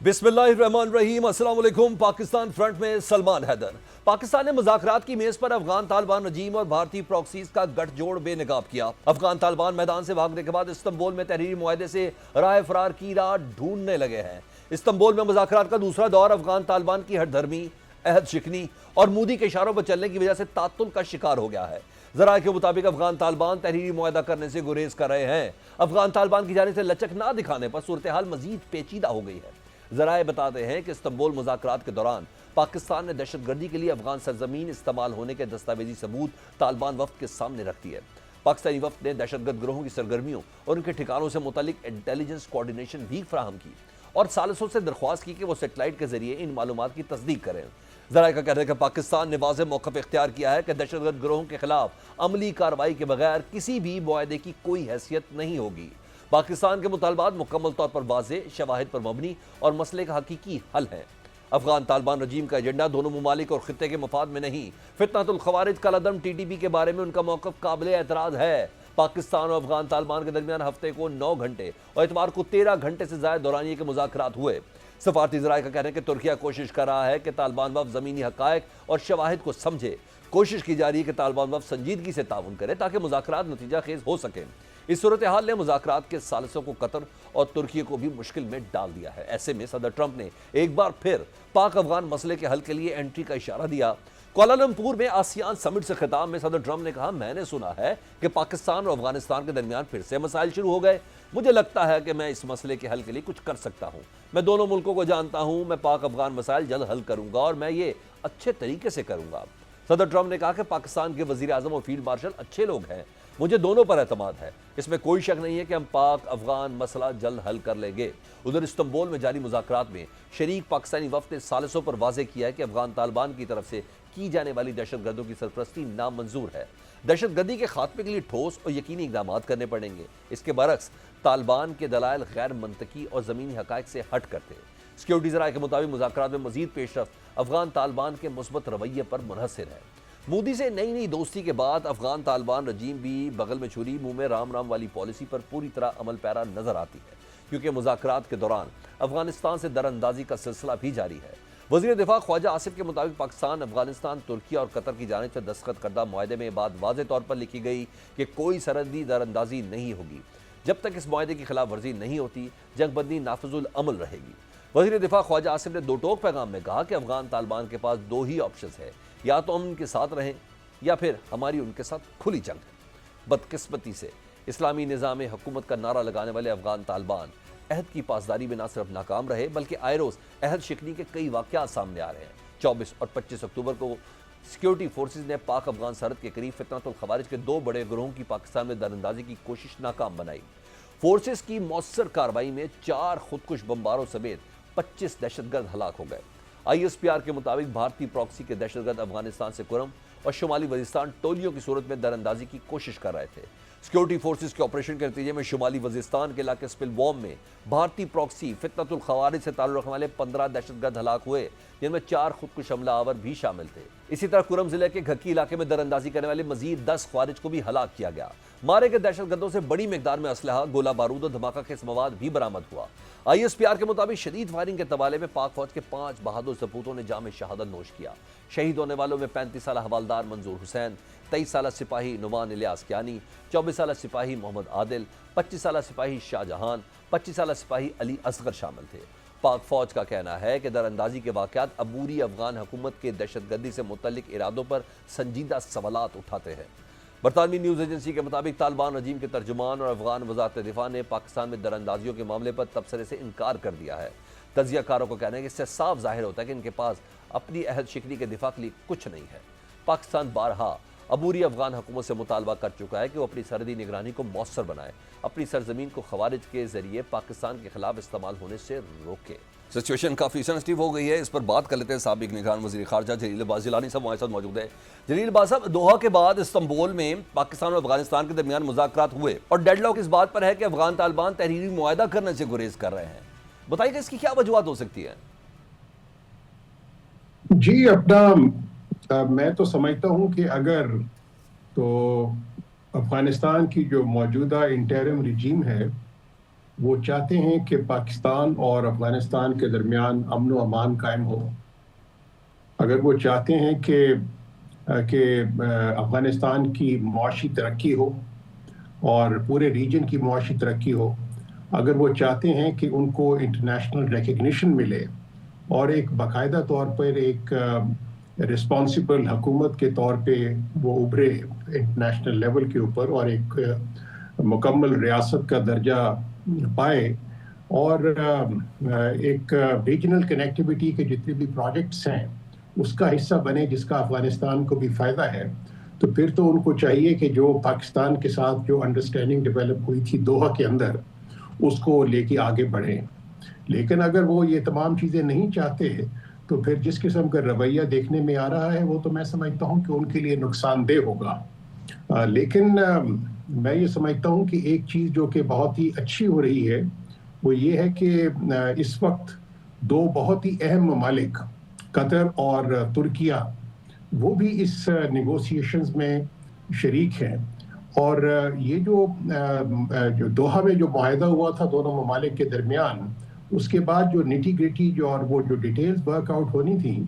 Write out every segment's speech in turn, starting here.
بسم اللہ الرحمن الرحیم۔ السلام علیکم۔ پاکستان فرنٹ میں سلمان حیدر۔ پاکستان نے مذاکرات کی میز پر افغان طالبان رجیم اور بھارتی پراکسیز کا گٹھ جوڑ بے نقاب کیا۔ افغان طالبان میدان سے بھاگنے کے بعد استنبول میں تحریری معاہدے سے راہ فرار کی راہ ڈھونڈنے لگے ہیں۔ استنبول میں مذاکرات کا دوسرا دور افغان طالبان کی ہٹ دھرمی، عہد شکنی اور مودی کے اشاروں پر چلنے کی وجہ سے تعطل کا شکار ہو گیا ہے۔ ذرائع کے مطابق افغان طالبان تحریری معاہدہ کرنے سے گریز کر رہے ہیں۔ افغان طالبان کی جانب سے لچک نہ دکھانے پر صورتحال مزید پیچیدہ ہو گئی ہے۔ ذرائع بتاتے ہیں کہ استنبول مذاکرات کے دوران پاکستان نے دہشت گردی کے لیے افغان سرزمین استعمال ہونے کے دستاویزی ثبوت طالبان وفد کے سامنے رکھ دیے۔ پاکستانی وفد نے دہشت گرد گروہوں کی سرگرمیوں اور ان کے ٹھکانوں سے متعلق انٹیلیجنس کوارڈینیشن بھی فراہم کی اور ثالثوں سے درخواست کی کہ وہ سیٹلائٹ کے ذریعے ان معلومات کی تصدیق کریں۔ ذرائع کا کہنا ہے کہ پاکستان نے واضح موقف اختیار کیا ہے کہ دہشت گرد گروہوں کے خلاف عملی کارروائی کے بغیر کسی بھی معاہدے کی کوئی حیثیت نہیں ہوگی۔ پاکستان کے مطالبات مکمل طور پر واضح، شواہد پر مبنی اور مسئلے کا حقیقی حل ہیں۔ افغان طالبان رجیم کا ایجنڈا دونوں ممالک اور خطے کے مفاد میں نہیں۔ فتنۃ الخوارج کالعدم ٹی ٹی پی کے بارے میں ان کا موقف قابل اعتراض ہے۔ پاکستان اور افغان طالبان کے درمیان ہفتے کو 9 گھنٹے اور اتوار کو 13 گھنٹے سے زائد دورانیے کے مذاکرات ہوئے۔ سفارتی ذرائع کا کہنا ہے کہ ترکیہ کوشش کر رہا ہے کہ طالبان وفد زمینی حقائق اور شواہد کو سمجھے۔ کوشش کی جا رہی ہے کہ طالبان وفد سنجیدگی سے تعاون کرے تاکہ مذاکرات نتیجہ خیز ہو سکیں۔ اس صورتحال نے مذاکرات کے ثالثوں کو قطر اور ترکی کو بھی مشکل میں ڈال دیا ہے۔ ایسے میں صدر ٹرمپ نے ایک بار پھر پاک افغان مسئلے کے حل کے لیے انٹری کا اشارہ دیا۔ کوالالمپور میں آسیان سمٹ سے خطاب میں صدر ٹرمپ نے کہا، میں نے سنا ہے کہ پاکستان اور افغانستان کے درمیان پھر سے مسائل شروع ہو گئے۔ مجھے لگتا ہے کہ میں اس مسئلے کے حل کے لیے کچھ کر سکتا ہوں۔ میں دونوں ملکوں کو جانتا ہوں۔ میں پاک افغان مسائل جلد حل کروں گا اور میں یہ اچھے طریقے سے کروں گا۔ صدر ٹرمپ نے کہا کہ پاکستان کے وزیر اعظم اور فیلڈ مارشل اچھے لوگ ہیں۔ مجھے دونوں پر اعتماد ہے۔ اس میں کوئی شک نہیں ہے کہ ہم پاک افغان مسئلہ جلد حل کر لیں گے۔ ادھر استنبول میں جاری مذاکرات میں شریک پاکستانی وفد نے ثالثوں پر واضح کیا ہے کہ افغان طالبان کی طرف سے کی جانے والی دہشت گردوں کی سرپرستی نامنظور ہے۔ دہشت گردی کے خاتمے کے لیے ٹھوس اور یقینی اقدامات کرنے پڑیں گے۔ اس کے برعکس طالبان کے دلائل غیر منطقی اور زمینی حقائق سے ہٹ کرتے۔ سیکیورٹی ذرائع کے مطابق مذاکرات میں مزید پیش رفت افغان طالبان کے مثبت رویے پر منحصر ہے۔ مودی سے نئی دوستی کے بعد افغان طالبان رجیم بھی بغل میں چھری منہ میں رام رام والی پالیسی پر پوری طرح عمل پیرا نظر آتی ہے، کیونکہ مذاکرات کے دوران افغانستان سے دراندازی کا سلسلہ بھی جاری ہے۔ وزیر دفاع خواجہ آصف کے مطابق پاکستان، افغانستان، ترکی اور قطر کی جانب سے دستخط کردہ معاہدے میں یہ بات واضح طور پر لکھی گئی کہ کوئی سرحدی دراندازی نہیں ہوگی۔ جب تک اس معاہدے کی خلاف ورزی نہیں ہوتی، جنگ بندی نافذ العمل رہے گی۔ وزیر دفاع خواجہ آصف نے دو ٹوک پیغام میں کہا کہ افغان طالبان کے پاس دو ہی آپشنز ہے، یا تو ہم ان کے ساتھ رہیں یا پھر ہماری ان کے ساتھ کھلی جنگ ہے۔ بدقسمتی سے اسلامی نظام حکومت کا نعرہ لگانے والے افغان طالبان عہد کی پاسداری میں نہ صرف ناکام رہے بلکہ آئے روز عہد شکنی کے کئی واقعات سامنے آ رہے ہیں۔ 24 اور 25 اکتوبر کو سیکیورٹی فورسز نے پاک افغان سرحد کے قریب فتنۃ الخوارج کے 2 بڑے گروہوں کی پاکستان میں دراندازی کی کوشش ناکام بنائی۔ فورسز کی مؤثر کارروائی میں 4 خودکش بمباروں سمیت 25 دہشت گرد ہلاک ہو گئے۔ آئی ایس پی آر کے مطابق بھارتی پراکسی کے دہشت گرد افغانستان سے کرم اور شمالی وزیرستان ٹولیوں کی صورت میں دراندازی کی کوشش کر رہے تھے۔ سیکیورٹی فورسز کے آپریشن کے نتیجے میں شمالی وزیرستان کے علاقے سپل ووم میں بھارتی پراکسی فتنۃ الخوارج سے تعلق رکھنے والے 15 دہشت گرد ہلاک ہوئے، جن میں 4 خودکش حملہ آور بھی شامل تھے۔ اسی طرح کرم ضلع کے گھکی علاقے میں دراندازی کرنے والے مزید 10 خوارج کو بھی ہلاک کیا گیا۔ مارے گئے دہشت گردوں سے بڑی مقدار میں اسلحہ، گولہ بارود اور دھماکہ خیز مواد بھی برآمد ہوا۔ آئی ایس پی آر کے مطابق شدید فائرنگ کے تبادلے میں پاک فوج کے 5 بہادر سپوتوں نے جام شہادت نوش کیا۔ شہید ہونے والوں میں 35 سالہ حوالدار منظور حسین، 23 سالہ سپاہی نعمان الیاس کیانی، 24 سالہ سپاہی محمد عادل، 25 سالہ سپاہی شاہ جہان، 25 سالہ سپاہی علی اصغر شامل تھے۔ پاک فوج کا کہنا ہے کہ دراندازی کے واقعات عبوری افغان حکومت کے دہشت گردی سے متعلق ارادوں پر سنجیدہ سوالات اٹھاتے ہیں۔ برطانوی نیوز ایجنسی کے مطابق طالبان رجیم کے ترجمان اور افغان وزارت دفاع نے پاکستان میں دراندازیوں کے معاملے پر تبصرے سے انکار کر دیا ہے۔ تجزیہ کاروں کا کہنا ہے کہ اس سے صاف ظاہر ہوتا ہے کہ ان کے پاس اپنی عہد شکنی کے دفاع کے لیے کچھ نہیں ہے۔ پاکستان بارہا عبوری افغان حکومت سے مطالبہ کر چکا ہے کہ وہ اپنی سرحدی نگرانی کو مؤثر بنائے، اپنی سرزمین کو خوارج کے ذریعے پاکستان کے خلاف استعمال ہونے سے روکے۔ سچویشن کافی سینسٹیو ہو گئی ہے، اس پر بات کر لیتے ہیں۔ سابق نگران وزیر خارجہ جلیل عباس جیلانی صاحب ہمارے ساتھ موجود ہیں۔ جلیل عباس صاحب، دوحہ کے بعد استنبول میں پاکستان اور افغانستان کے درمیان مذاکرات ہوئے اور ڈیڈ لاک اس بات پر ہے کہ افغان طالبان تحریری معاہدہ کرنے سے گریز کر رہے ہیں۔ بتائیے کہ اس کی کیا وجوہات ہو سکتی ہیں؟ جی، میں تو سمجھتا ہوں کہ اگر تو افغانستان کی جو موجودہ انٹرم رجیم ہے وہ چاہتے ہیں کہ پاکستان اور افغانستان کے درمیان امن و امان قائم ہو. اگر وہ چاہتے ہیں کہ افغانستان کی معاشی ترقی ہو اور پورے ریجن کی معاشی ترقی ہو، اگر وہ چاہتے ہیں کہ ان کو انٹرنیشنل ریکگنیشن ملے اور ایک باقاعدہ طور پر ایک رسپانسبل حکومت کے طور پہ وہ ابھرے انٹرنیشنل لیول کے اوپر اور ایک مکمل ریاست کا درجہ پائے، اور ایک ریجنل کنیکٹیوٹی کے جتنے بھی پروجیکٹس ہیں اس کا حصہ بنے جس کا افغانستان کو بھی فائدہ ہے، تو پھر تو ان کو چاہیے کہ جو پاکستان کے ساتھ جو انڈرسٹینڈنگ ڈیولپ ہوئی تھی دوحہ کے اندر اس کو لے کے آگے بڑھیں. لیکن اگر وہ یہ تمام چیزیں نہیں چاہتے تو پھر جس قسم کا رویہ دیکھنے میں آ رہا ہے وہ تو میں سمجھتا ہوں کہ ان کے لیے نقصان دہ ہوگا. لیکن میں یہ سمجھتا ہوں کہ ایک چیز جو کہ بہت ہی اچھی ہو رہی ہے وہ یہ ہے کہ اس وقت دو بہت ہی اہم ممالک قطر اور ترکیہ وہ بھی اس نیگوسیشنز میں شریک ہیں، اور یہ جو دوحہ میں جو معاہدہ ہوا تھا دونوں ممالک کے درمیان، اس کے بعد جو نیٹی گریٹی اور وہ جو ڈیٹیلز ورک آؤٹ ہونی تھیں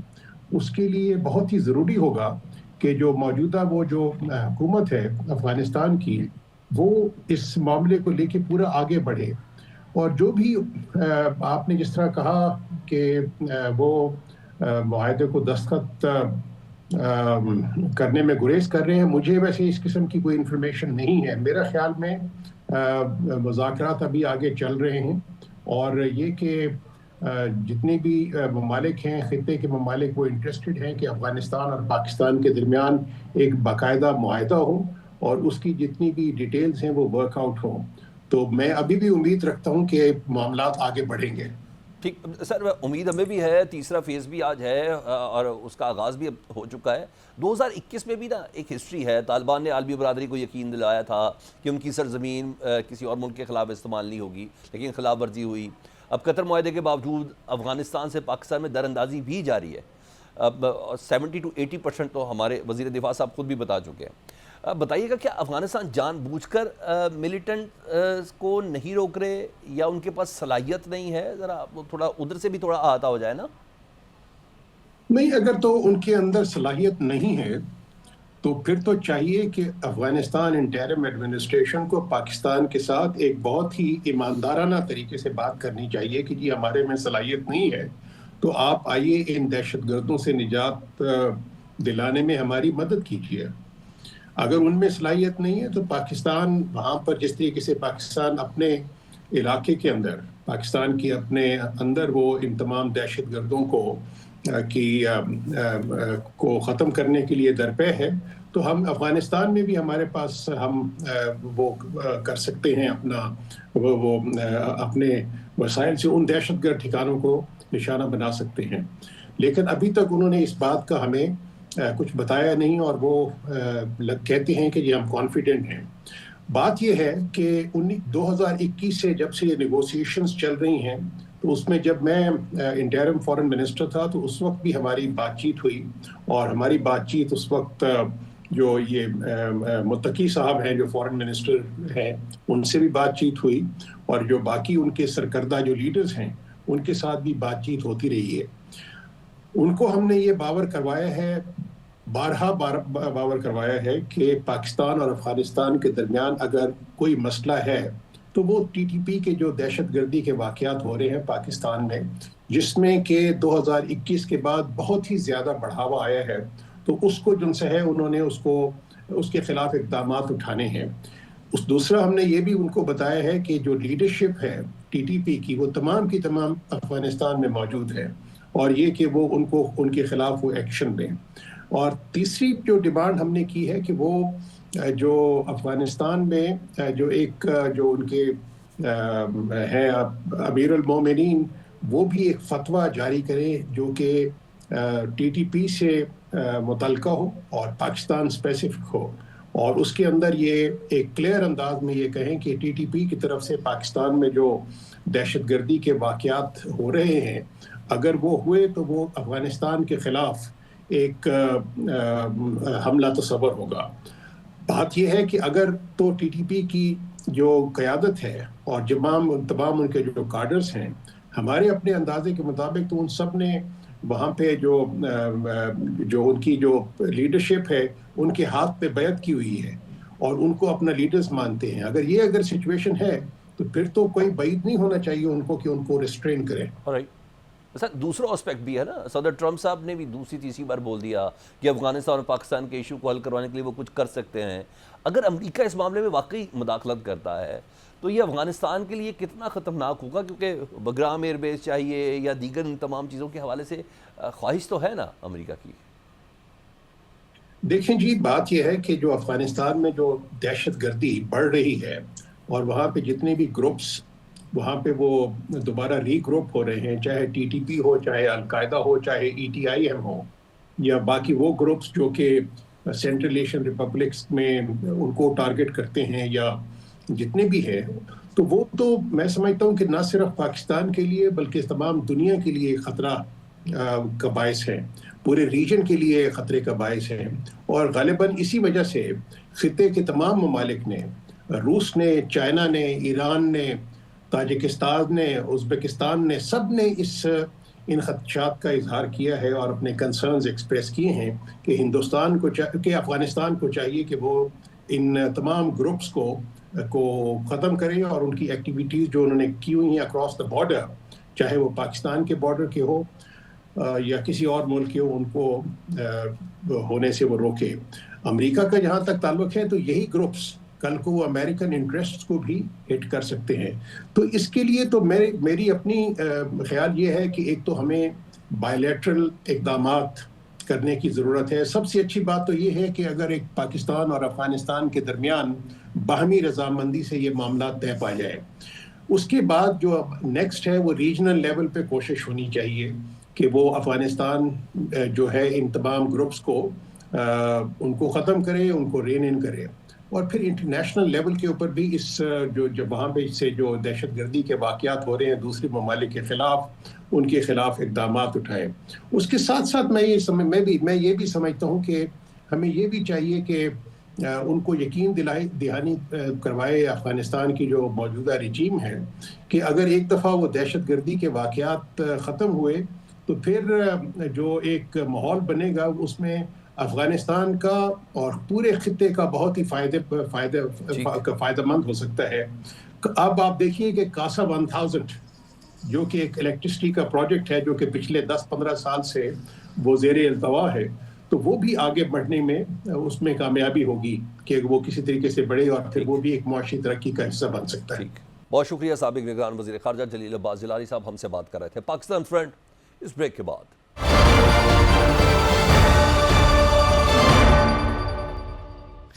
اس کے لیے بہت ہی ضروری ہوگا کہ جو موجودہ وہ جو حکومت ہے افغانستان کی وہ اس معاملے کو لے کے پورا آگے بڑھے، اور جو بھی آپ نے جس طرح کہا کہ وہ معاہدے کو دستخط کرنے میں گریز کر رہے ہیں، مجھے ویسے اس قسم کی کوئی انفارمیشن نہیں ہے. میرا خیال میں مذاکرات ابھی آگے چل رہے ہیں، اور یہ کہ جتنے بھی ممالک ہیں خطے کے ممالک وہ انٹرسٹڈ ہیں کہ افغانستان اور پاکستان کے درمیان ایک باقاعدہ معاہدہ ہو اور اس کی جتنی بھی ڈیٹیلز ہیں وہ ورک آؤٹ ہوں. تو میں ابھی بھی امید رکھتا ہوں کہ معاملات آگے بڑھیں گے. ٹھیک سر، امید ہمیں بھی ہے. تیسرا فیز بھی آج ہے اور اس کا آغاز بھی اب ہو چکا ہے. 2021 میں بھی نا ایک ہسٹری ہے. طالبان نے عالمی برادری کو یقین دلایا تھا کہ ان کی سرزمین کسی اور ملک کے خلاف استعمال نہیں ہوگی، لیکن خلاف ورزی ہوئی. اب قطر معاہدے کے باوجود افغانستان سے پاکستان میں دراندازی بھی جاری ہے. اب 70 to 80% تو ہمارے وزیر دفاع صاحب خود بھی بتا چکے ہیں. بتائیے گا کیا افغانستان جان بوجھ کر ملیٹنٹ کو نہیں روک رہے یا ان کے پاس صلاحیت نہیں ہے؟ ذرا تھوڑا ادھر سے بھی تھوڑا احاطہ ہو جائے نا. نہیں، اگر تو ان کے اندر صلاحیت نہیں ہے تو پھر تو چاہیے کہ افغانستان انٹرم ایڈمنسٹریشن کو پاکستان کے ساتھ ایک بہت ہی ایماندارانہ طریقے سے بات کرنی چاہیے کہ جی ہمارے میں صلاحیت نہیں ہے تو آپ آئیے ان دہشت گردوں سے نجات دلانے میں ہماری مدد کیجیے. اگر ان میں صلاحیت نہیں ہے تو پاکستان وہاں پر جس طریقے سے پاکستان اپنے علاقے کے اندر پاکستان کی اپنے اندر وہ ان تمام دہشت گردوں کو ختم کرنے کے لیے درپے ہے، تو ہم افغانستان میں بھی ہمارے پاس ہم وہ کر سکتے ہیں اپنے وسائل سے ان دہشت گرد ٹھکانوں کو نشانہ بنا سکتے ہیں. لیکن ابھی تک انہوں نے اس بات کا ہمیں کچھ بتایا نہیں، اور وہ کہتے ہیں کہ یہ ہم کانفیڈنٹ ہیں. بات یہ ہے کہ 2021 سے جب سے یہ نیگوسیشنز چل رہی ہیں تو اس میں جب میں انٹرم فارن منسٹر تھا تو اس وقت بھی ہماری بات چیت ہوئی، اور ہماری بات چیت اس وقت جو یہ متقی صاحب ہیں جو فارن منسٹر ہیں ان سے بھی بات چیت ہوئی، اور جو باقی ان کے سرکردہ جو لیڈرز ہیں ان کے ساتھ بھی بات چیت ہوتی رہی ہے. ان کو ہم نے یہ بارہا باور کروایا ہے کہ پاکستان اور افغانستان کے درمیان اگر کوئی مسئلہ ہے تو وہ ٹی ٹی پی کے جو دہشت گردی کے واقعات ہو رہے ہیں پاکستان میں، جس میں کہ 2021 کے بعد بہت ہی زیادہ بڑھاوا آیا ہے، تو اس کو جن سے ہے انہوں نے اس کے خلاف اقدامات اٹھانے ہیں. دوسرا ہم نے یہ بھی ان کو بتایا ہے کہ جو لیڈرشپ ہے ٹی ٹی پی کی وہ تمام کی تمام افغانستان میں موجود ہے، اور یہ کہ وہ ان کے خلاف وہ ایکشن لیں. اور تیسری جو ڈیمانڈ ہم نے کی ہے کہ وہ جو افغانستان میں جو ان کے ہیں امیر المومنین، وہ بھی ایک فتویٰ جاری کریں جو کہ ٹی ٹی پی سے متعلقہ ہو اور پاکستان اسپیسیفک ہو، اور اس کے اندر یہ ایک کلیئر انداز میں یہ کہیں کہ ٹی ٹی پی کی طرف سے پاکستان میں جو دہشت گردی کے واقعات ہو رہے ہیں اگر وہ ہوئے تو وہ افغانستان کے خلاف ایک حملہ تصور ہوگا. بات یہ ہے کہ اگر تو ٹی ٹی پی کی جو قیادت ہے اور تمام ان کے جو کارڈرز ہیں، ہمارے اپنے اندازے کے مطابق تو ان سب نے وہاں پہ جو ان کی جو لیڈرشپ ہے ان کے ہاتھ پہ بیعت کی ہوئی ہے اور ان کو اپنا لیڈرز مانتے ہیں. اگر سچویشن ہے تو پھر تو کوئی بعید نہیں ہونا چاہیے ان کو کہ ان کو ریسٹرین کریں. سر دوسرا اسپیکٹ بھی ہے نا، صدر ٹرمپ صاحب نے بھی دوسری تیسری بار بول دیا کہ افغانستان اور پاکستان کے ایشو کو حل کروانے کے لیے وہ کچھ کر سکتے ہیں. اگر امریکہ اس معاملے میں واقعی مداخلت کرتا ہے تو یہ افغانستان کے لیے کتنا خطرناک ہوگا، کیونکہ بگرام ایئر بیس چاہیے یا دیگر ان تمام چیزوں کے حوالے سے خواہش تو ہے نا امریکہ کی. دیکھیں جی، بات یہ ہے کہ جو افغانستان میں جو دہشت گردی بڑھ رہی ہے اور وہاں پہ جتنے بھی گروپس وہاں پہ وہ دوبارہ ری گروپ ہو رہے ہیں، چاہے ٹی ٹی پی ہو، چاہے القاعدہ ہو، چاہے ای ٹی آئی ایم ہو، یا باقی وہ گروپس جو کہ سینٹرل ایشین ریپبلکس میں ان کو ٹارگٹ کرتے ہیں، یا جتنے بھی ہیں، تو وہ تو میں سمجھتا ہوں کہ نہ صرف پاکستان کے لیے بلکہ تمام دنیا کے لیے خطرہ کا باعث ہے، پورے ریجن کے لیے خطرے کا باعث ہے. اور غالباً اسی وجہ سے خطے کے تمام ممالک نے، روس نے، چائنا نے، ایران نے، تاجکستان نے، ازبکستان نے، سب نے ان خدشات کا اظہار کیا ہے اور اپنے کنسرنز ایکسپریس کیے ہیں کہ کہ افغانستان کو چاہیے کہ وہ ان تمام گروپس کو ختم کریں اور ان کی ایکٹیویٹیز جو انہوں نے کی ہوئی ہیں اکراس دا بارڈر، چاہے وہ پاکستان کے بارڈر کے ہو یا کسی اور ملک کے ہو، ان کو ہونے سے وہ روکے. امریکہ کا جہاں تک تعلق ہے تو یہی گروپس کل کو وہ امریکن انٹرسٹ کو بھی ہٹ کر سکتے ہیں. تو اس کے لیے تو میری اپنی خیال یہ ہے کہ ایک تو ہمیں بائیلیٹرل اقدامات کرنے کی ضرورت ہے. سب سے اچھی بات تو یہ ہے کہ اگر ایک پاکستان اور افغانستان کے درمیان باہمی رضامندی سے یہ معاملات طے پا جائے، اس کے بعد جو نیکسٹ ہے وہ ریجنل لیول پہ کوشش ہونی چاہیے کہ وہ افغانستان جو ہے ان تمام گروپس کو ان کو ختم کرے، ان کو رین ان کرے، اور پھر انٹرنیشنل لیول کے اوپر بھی اس جو وہاں پہ سے جو دہشت گردی کے واقعات ہو رہے ہیں دوسرے ممالک کے خلاف، ان کے خلاف اقدامات اٹھائے. اس کے ساتھ ساتھ میں یہ بھی سمجھتا ہوں کہ ہمیں یہ بھی چاہیے کہ ان کو یقین دہانی کروائے افغانستان کی جو موجودہ رجیم ہے کہ اگر ایک دفعہ وہ دہشت گردی کے واقعات ختم ہوئے تو پھر جو ایک ماحول بنے گا اس میں افغانستان کا اور پورے خطے کا بہت ہی فائدہ مند ہو سکتا ہے. اب آپ دیکھیے کہ کاسا 1000 جو کہ ایک الیکٹرسٹی کا پروجیکٹ ہے جو کہ پچھلے 10-15 سال سے وہ زیر التوا ہے، تو وہ بھی آگے بڑھنے میں اس میں کامیابی ہوگی کہ وہ کسی طریقے سے بڑھے اور پھر وہ بھی ایک معاشی ترقی کا حصہ بن سکتا ہے. بہت شکریہ. سابق نگران وزیر خارجہ جلیل عباس جلالی صاحب ہم سے بات کر رہے تھے. پاکستان فرنٹ اس بریک کے بعد.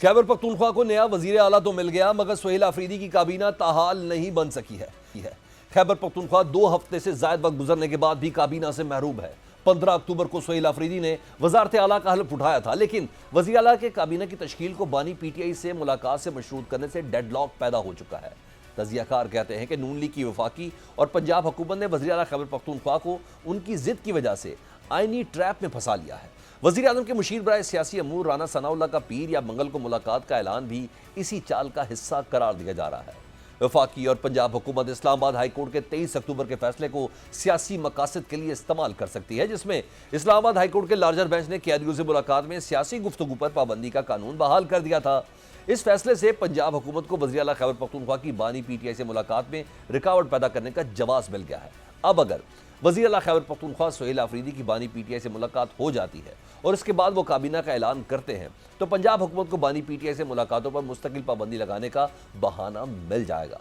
خیبر پختونخوا کو نیا وزیر اعلیٰ تو مل گیا مگر سہیل آفریدی کی کابینہ تاحال نہیں بن سکی ہے. خیبر پختونخوا 2 ہفتے سے زائد وقت گزرنے کے بعد بھی کابینہ سے محروم ہے. 15 اکتوبر کو سہیل آفریدی نے وزارت اعلیٰ کا حلف اٹھایا تھا، لیکن وزیر اعلیٰ کے کابینہ کی تشکیل کو بانی پی ٹی آئی سے ملاقات سے مشروط کرنے سے ڈیڈ لاک پیدا ہو چکا ہے. تجزیہ کار کہتے ہیں کہ نون لیگ کی وفاقی اور پنجاب حکومت نے وزیر اعلیٰ خیبر پختونخوا کو ان کی ضد کی وجہ سے آئینی ٹریپ میں پھنسا لیا ہے. وزیر اعظم کے مشیر برائے سیاسی امور رانا ثناء اللہ کا پیر یا منگل کو ملاقات کا اعلان بھی اسی چال کا حصہ قرار دیا جا رہا ہے. وفاقی اور پنجاب حکومت اسلام آباد ہائی کورٹ کے 23 اکتوبر کے فیصلے کو سیاسی مقاصد کے لیے استعمال کر سکتی ہے، جس میں اسلام آباد ہائی کورٹ کے لارجر بینچ نے قیدیوں سے ملاقات میں سیاسی گفتگو پر پابندی کا قانون بحال کر دیا تھا. اس فیصلے سے پنجاب حکومت کو وزیر اعلیٰ خیبر پختونخوا کی بانی پی ٹی آئی سے ملاقات میں رکاوٹ پیدا کرنے کا جواز مل گیا ہے. اب اگر وزیر اعلیٰ خیبر پختونخوا سہیل آفریدی کی بانی پی ٹی آئی سے ملاقات ہو جاتی ہے اور اس کے بعد وہ کابینہ کا اعلان کرتے ہیں تو پنجاب حکومت کو بانی پی ٹی آئی سے ملاقاتوں پر مستقل پابندی لگانے کا بہانہ مل جائے گا.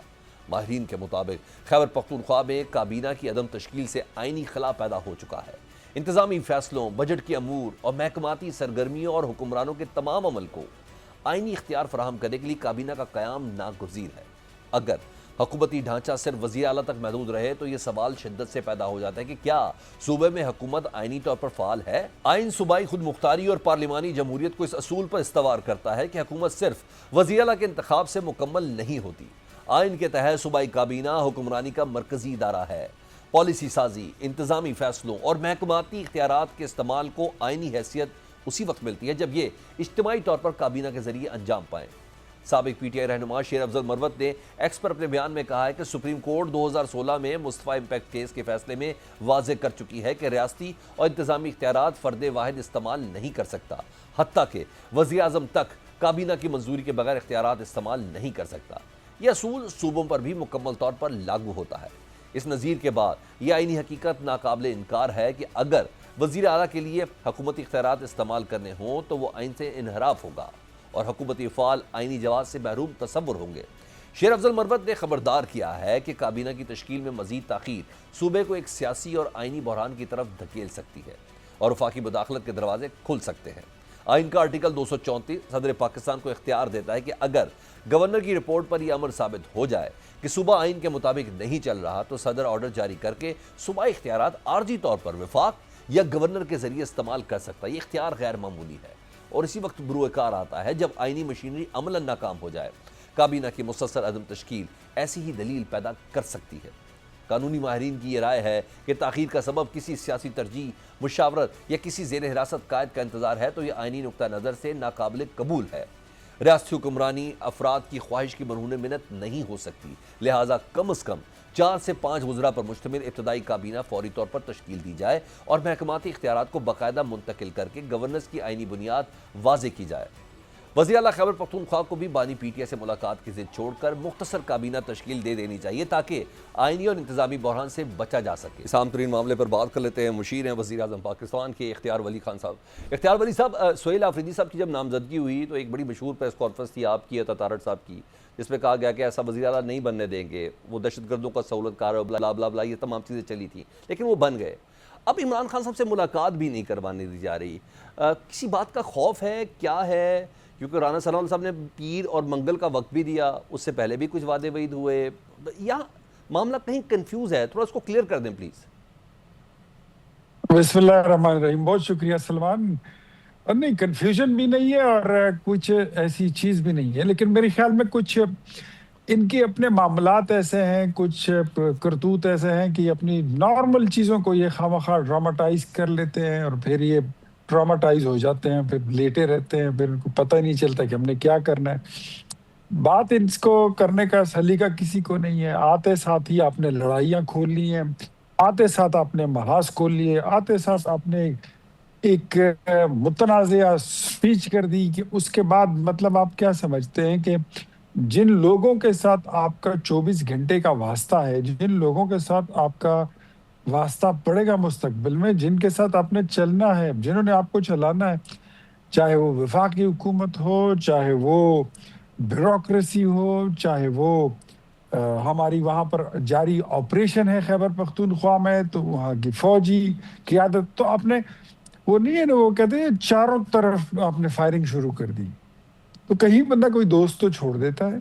ماہرین کے مطابق خیبر پختونخوا میں کابینہ کی عدم تشکیل سے آئینی خلا پیدا ہو چکا ہے. انتظامی فیصلوں، بجٹ کے امور اور محکماتی سرگرمیوں اور حکمرانوں کے تمام عمل کو آئینی اختیار فراہم کرنے کے لیے کابینہ کا قیام ناگزیر ہے. اگر حکومتی ڈھانچہ صرف وزیر اعلیٰ تک محدود رہے تو یہ سوال شدت سے پیدا ہو جاتا ہے کہ کیا صوبے میں حکومت آئینی طور پر فعال ہے؟ آئین صوبائی خود مختاری اور پارلیمانی جمہوریت کو اس اصول پر استوار کرتا ہے کہ حکومت صرف وزیر اعلیٰ کے انتخاب سے مکمل نہیں ہوتی. آئین کے تحت صوبائی کابینہ حکمرانی کا مرکزی ادارہ ہے. پالیسی سازی، انتظامی فیصلوں اور محکماتی اختیارات کے استعمال کو آئینی حیثیت اسی وقت ملتی ہے جب یہ اجتماعی طور پر کابینہ کے ذریعے انجام پائیں. سابق پی ٹی آئی رہنما شیر افضل مروت نے ایکس پر اپنے بیان میں کہا ہے کہ سپریم کورٹ 2016 میں مصطفیٰ امپیکٹ کیس کے فیصلے میں واضح کر چکی ہے کہ ریاستی اور انتظامی اختیارات فرد واحد استعمال نہیں کر سکتا، حتیٰ کہ وزیر اعظم تک کابینہ کی منظوری کے بغیر اختیارات استعمال نہیں کر سکتا۔ یہ اصول صوبوں پر بھی مکمل طور پر لاگو ہوتا ہے۔ اس نظیر کے بعد یہ آئینی حقیقت ناقابل انکار ہے کہ اگر وزیر اعلیٰ کے لیے حکومتی اختیارات استعمال کرنے ہوں تو وہ آئین سے انحراف ہوگا اور حکومتی افعال آئینی جواز سے محروم تصور ہوں گے۔ شیر افضل مروت نے خبردار کیا ہے کہ کابینہ کی تشکیل میں مزید تاخیر صوبے کو ایک سیاسی اور آئینی بحران کی طرف دھکیل سکتی ہے اور وفاقی مداخلت کے دروازے کھل سکتے ہیں۔ آئین کا آرٹیکل 234 صدر پاکستان کو اختیار دیتا ہے کہ اگر گورنر کی رپورٹ پر یہ امر ثابت ہو جائے کہ صوبہ آئین کے مطابق نہیں چل رہا تو صدر آرڈر جاری کر کے صوبائی اختیارات عارضی طور پر وفاق یا گورنر کے ذریعے استعمال کر سکتا ہے۔ یہ اختیار غیر معمولی ہے اور اسی وقت بروئے کار آتا ہے جب آئینی مشینری عملاً ناکام ہو جائے۔ کابینہ کی مسلسل عدم تشکیل ایسی ہی دلیل پیدا کر سکتی ہے۔ قانونی ماہرین کی یہ رائے ہے کہ تاخیر کا سبب کسی سیاسی ترجیح، مشاورت یا کسی زیر حراست قائد کا انتظار ہے تو یہ آئینی نقطہ نظر سے ناقابل قبول ہے۔ ریاستی حکمرانی افراد کی خواہش کی مرہون منت نہیں ہو سکتی، لہٰذا کم از کم 4 سے 5 وزراء پر مشتمل ابتدائی کابینہ فوری طور پر تشکیل دی جائے اور محکماتی اختیارات کو باقاعدہ منتقل کر کے گورننس کی آئینی بنیاد واضح کی جائے۔ وزیر اعلیٰ خیبر پختونخوا کو بھی بانی پی ٹی آئی سے ملاقات کی ضد چھوڑ کر مختصر کابینہ تشکیل دے دینی چاہیے تاکہ آئینی اور انتظامی بحران سے بچا جا سکے۔ اس اہم ترین معاملے پر بات کر لیتے ہیں، مشیر ہیں وزیر اعظم پاکستان کے اختیار ولی خان صاحب۔ اختیار ولی صاحب، سہیل آفریدی صاحب کی جب نامزدگی ہوئی تو ایک بڑی مشہور پریس کانفرنس تھی آپ کی، عطا تارڑ صاحب کی، جس میں کہا گیا کہ ایسا وزیر اعلیٰ نہیں بننے دیں گے، وہ دہشت گردوں کا سہولت کار ہے، بلا بلا بلا، یہ تمام چیزیں چلی تھیں، لیکن وہ بن گئے۔ اب عمران خان صاحب سے ملاقات بھی نہیں کروانے دی جا رہی، کسی بات کا خوف ہے؟ کیا ہے؟ کیونکہ رانا ثناءاللہ صاحب نے پیر اور منگل کا وقت بھی دیا، اس سے پہلے بھی کچھ وعدے وعید ہوئے، یا معاملہ کہیں کنفیوز ہے؟ تھوڑا اس کو کلیئر کر دیں پلیز۔ بسم اللہ الرحمن الرحیم، بہت شکریہ سلمان۔ اور نہیں، کنفیوژن بھی نہیں ہے اور کچھ ایسی چیز بھی نہیں ہے، لیکن میرے خیال میں کچھ ان کے اپنے معاملات ایسے ہیں، کچھ کرتوت ایسے ہیں کہ اپنی نارمل چیزوں کو یہ خواہ ڈراماٹائز کر لیتے ہیں اور پھر یہ ٹراماٹائز ہو جاتے ہیں، پھر لیٹے رہتے ہیں، پھر ان کو پتہ نہیں چلتا کہ ہم نے کیا کرنا ہے۔ بات ان کو کرنے کا سلیقہ کسی کو نہیں ہے۔ آتے ساتھ ہی آپ نے لڑائیاں کھول لی ہیں، آتے ساتھ آپ نے محاذ کھول لیے، آتے ساتھ آپ نے ایک متنازعہ سپیچ کر دی کہ اس کے بعد مطلب آپ کیا سمجھتے ہیں کہ جن لوگوں کے ساتھ آپ کا 24 گھنٹے کا واسطہ ہے، جن لوگوں کے ساتھ آپ کا واسطہ پڑے گا مستقبل میں، جن کے ساتھ آپ نے چلنا ہے، جنہوں نے آپ کو چلانا ہے، چاہے وہ وفاقی حکومت ہو، چاہے وہ بیوروکریسی ہو، چاہے وہ ہماری وہاں پر جاری آپریشن ہے خیبر پختونخوا میں، تو وہاں کی فوجی قیادت، تو آپ نے وہ نہیں ہے نا، وہ کہتے ہیں چاروں طرف آپ نے فائرنگ شروع کر دی، تو کہیں بندہ کوئی دوست تو چھوڑ دیتا ہے،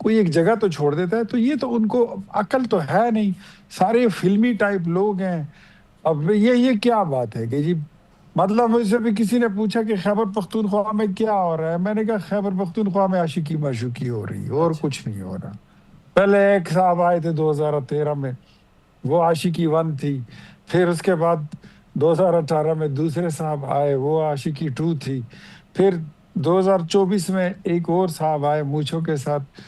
کوئی ایک جگہ تو چھوڑ دیتا ہے۔ تو یہ تو ان کو عقل تو ہے نہیں، سارے فلمی ٹائپ لوگ ہیں۔ اب یہ کیا بات ہے کہ جی، مطلب مجھ سے بھی کسی نے پوچھا کہ خیبر پختونخوا میں کیا ہو رہا ہے، میں نے کہا خیبر پختونخوا میں عاشقی معشوقی ہو رہی ہے اور کچھ نہیں ہو رہا۔ پہلے ایک صاحب آئے تھے 2013 میں، وہ عاشقی 1 تھی، پھر اس کے بعد 2018 میں دوسرے صاحب آئے، وہ عاشقی 2 تھی، پھر 2024 میں ایک اور صاحب آئے مونچھوں کے ساتھ،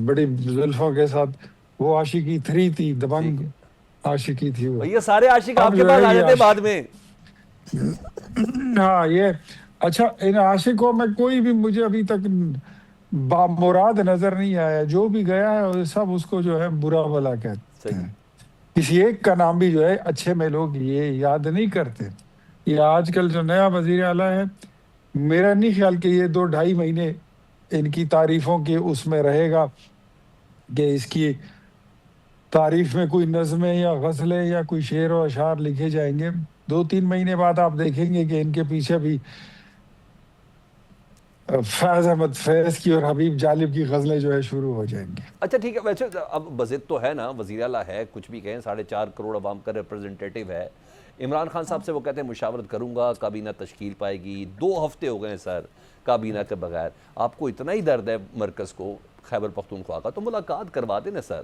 بڑی زلفوں کے ساتھ، وہ عاشقی 3 تھی، دبنگ عاشقی تھی وہ۔ یہ سارے عاشق آپ کے پاس آ جاتے بعد میں۔ ہاں، یہ اچھا، ان عاشقوں میں کوئی بھی مجھے ابھی تک بامراد نظر نہیں آیا، جو بھی گیا ہے سب اس کو جو ہے برا بھلا کہتے ہیں۔ کسی ایک کا نام بھی جو ہے اچھے میں لوگ یہ یاد نہیں کرتے۔ یہ آج کل جو نیا وزیر اعلیٰ ہے، میرا نہیں خیال کہ یہ 2-2.5 مہینے ان کی تعریفوں کے اس میں رہے گا کہ اس کی تعریف میں کوئی نظمیں یا غزلیں یا کوئی شعر و اشعار لکھے جائیں گے۔ 2-3 مہینے بعد آپ دیکھیں گے کہ ان کے پیچھے بھی فیض احمد فیض کی اور حبیب جالب کی غزلیں جو ہے شروع ہو جائیں گی۔ اچھا ٹھیک ہے، ویسے اب بزد تو ہے نا، وزیر اعلیٰ ہے، کچھ بھی کہیں 4.5 کروڑ عوام کا ریپرزنٹیٹیو ہے۔ عمران خان صاحب سے وہ کہتے ہیں مشاورت کروں گا، کابینہ تشکیل پائے گی۔ 2 ہفتے ہو گئے سر کابینہ کے بغیر، آپ کو اتنا ہی درد ہے مرکز کو، خیبر پختونخوا کا، تو ملاقات کروا دیں نا سر۔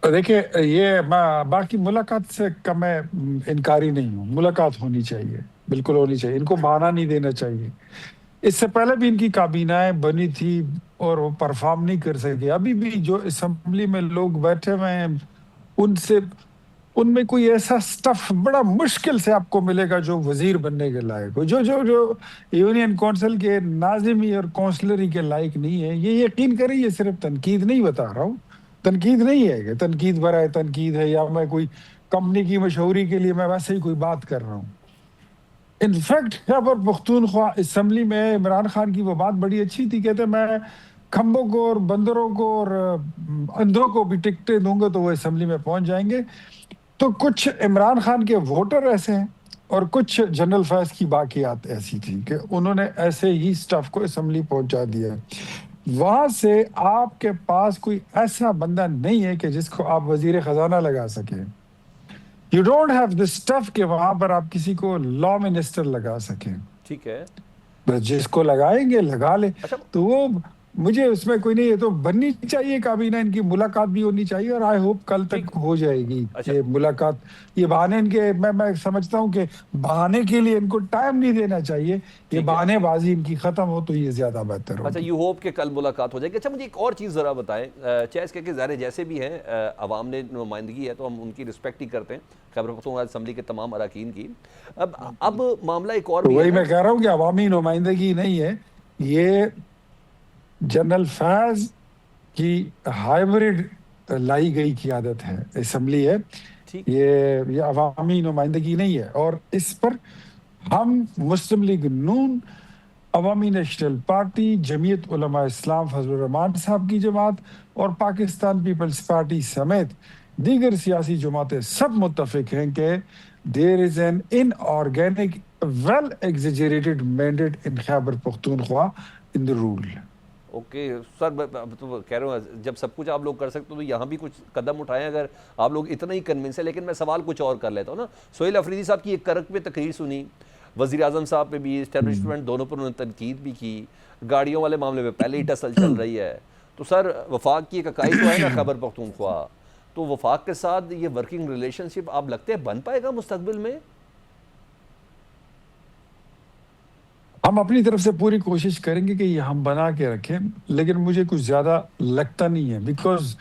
دیکھیں، یہ باقی ملاقات سے کا میں انکاری نہیں ہوں، ملاقات ہونی چاہیے، بالکل ہونی چاہیے، ان کو بہانہ نہیں دینا چاہیے۔ اس سے پہلے بھی ان کی کابینائیں بنی تھی اور وہ پرفارم نہیں کر سکے. ابھی بھی جو اسمبلی میں لوگ بیٹھے ہوئے ہیں ان میں کوئی ایسا سٹف بڑا مشکل سے آپ کو ملے گا جو وزیر بننے کے لائق ہو, جو یونین کونسل کے ناظمی اور کونسلری کے لائق نہیں ہے. یہ یقین کریں, یہ صرف تنقید نہیں بتا رہا ہوں, تنقید نہیں ہے کہ تنقید برائے تنقید ہے یا میں کوئی کمپنی کی مشہوری کے لیے میں ویسے ہی کوئی بات کر رہا ہوں. انفیکٹ خیبر پختونخوا اسمبلی میں عمران خان کی وہ بات بڑی اچھی تھی, کہتے میں کھمبوں کو اور بندروں کو اور اندھوں کو بھی ٹکٹیں دوں گا تو وہ اسمبلی میں پہنچ جائیں گے. تو کچھ عمران خان کے ووٹر ایسے ہیں اور کچھ جنرل فیض کی باقیات ایسی تھی کہ انہوں نے ایسے ہی سٹاف کو اسمبلی پہنچا دیا. وہاں سے آپ کے پاس کوئی ایسا بندہ نہیں ہے کہ جس کو آپ وزیر خزانہ لگا سکیں. You don't have this stuff کہ وہاں پر آپ کسی کو لا منسٹر لگا سکیں. ٹھیک ہے, بس جس کو لگائیں گے لگا لیں. اچھا تو وہ مجھے اس میں کوئی نہیں ہے, تو بننی چاہیے کابینہ, ان کی ملاقات بھی ہونی چاہیے اور آئی ہوپ کل تک ہو جائے گی یہ ملاقات. یہ بہانے ان کے میں سمجھتا ہوں کہ بہانے کے لیے ان کو ٹائم نہیں دینا چاہیے, یہ بہانے بازی ان کی ختم ہو تو یہ زیادہ بہتر ہو. اچھا, یو ہوپ کہ کل ملاقات ہو جائے گی. اچھا مجھے ایک اور چیز ذرا بتائیں, چاہے اس کے ظاہر جیسے بھی ہیں عوام نے نمائندگی ہے تو ہم ان کی رسپیکٹ ہی کرتے ہیں, خیبر پختونخوا اسمبلی کے تمام اراکین کی. اب معاملہ ایک اور بھی ہے, وہی میں کہہ رہا ہوں کہ عوامی نمائندگی نہیں ہے, یہ جنرل فیض کی ہائیبریڈ لائی گئی قیادت ہے, اسمبلی ہے, یہ عوامی نمائندگی نہیں ہے. اور اس پر ہم مسلم لیگ نون, عوامی نیشنل پارٹی, جمعیت علماء اسلام فضل الرحمان صاحب کی جماعت اور پاکستان پیپلز پارٹی سمیت دیگر سیاسی جماعتیں سب متفق ہیں کہ there is an inorganic, well exaggerated mandate in Khyber Pakhtunkhwa in the rule. Okay sir, تو کہہ رہا ہوں جب سب کچھ آپ لوگ کر سکتے تو یہاں بھی کچھ قدم اٹھائیں اگر آپ لوگ اتنا ہی کنونس ہیں. لیکن میں سوال کچھ اور کر لیتا ہوں نا. سہیل افریدی صاحب کی ایک کرک پہ تقریر سنی, وزیر اعظم صاحب پہ بھی, اسٹیبلشمنٹ دونوں پر انہوں نے تنقید بھی کی, گاڑیوں والے معاملے میں پہلے ہی ٹسل چل رہی ہے. تو سر وفاق کی ایک اکائی تو ہے نا خیبر پختونخوا, تو وفاق کے ساتھ یہ ورکنگ ریلیشن شپ آپ لگتے ہیں بن پائے گا مستقبل میں؟ ہم اپنی طرف سے پوری کوشش کریں گے کہ یہ ہم بنا کے رکھیں, لیکن مجھے کچھ زیادہ لگتا نہیں ہے, بیکاز